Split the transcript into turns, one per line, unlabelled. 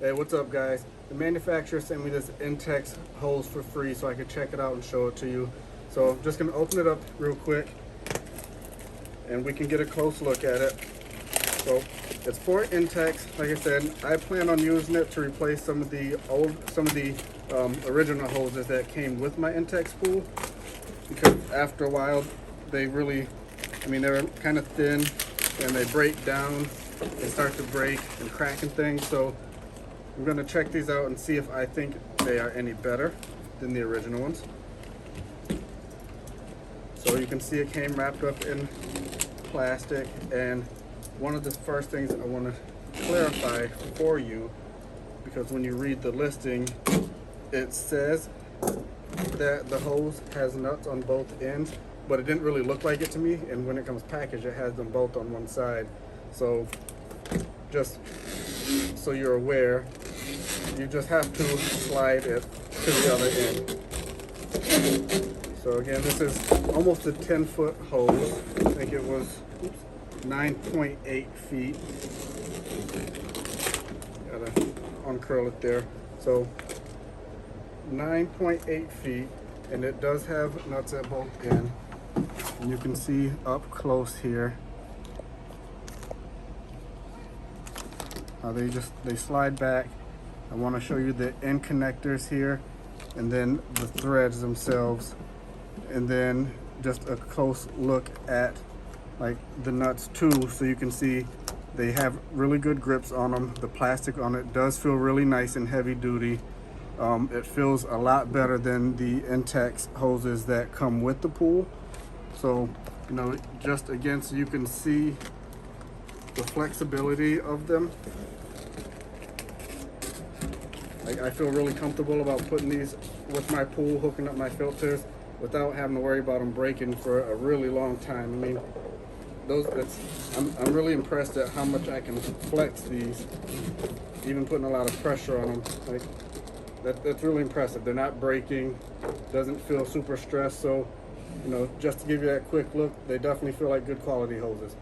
Hey, what's up guys? The manufacturer sent me this Intex hose for free so I could check it out and show it to you. So I'm just gonna open it up real quick and we can get a close look at it. So it's for Intex. Like I said, I plan on using it to replace some of the original hoses that came with my Intex pool, because after a while they really, they're kind of thin and they break down. They start to break and crack and things. So I'm going to check these out and see if I think they are any better than the original ones. So you can see it came wrapped up in plastic, and one of the first things I want to clarify for you, because when you read the listing, it says that the hose has nuts on both ends, but it didn't really look like it to me, and when it comes packaged it has them both on one side. So just so you're aware, you just have to slide it to the other end. So again, this is almost a 10-foot hose. I think it was 9.8 feet. Gotta uncurl it there. So 9.8 feet, and it does have nuts at both ends. And you can see up close here how they slide back. I want to show you the end connectors here, and then the threads themselves, and then just a close look at like the nuts too, so you can see they have really good grips on them. The plastic on it does feel really nice and heavy duty. It feels a lot better than the Intex hoses that come with the pool. So just again, so you can see the flexibility of them. I feel really comfortable about putting these with my pool, hooking up my filters without having to worry about them breaking for a really long time. I'm really impressed at how much I can flex these, even putting a lot of pressure on them. That's really impressive. They're not breaking, doesn't feel super stressed. So just to give you that quick look, they definitely feel like good quality hoses.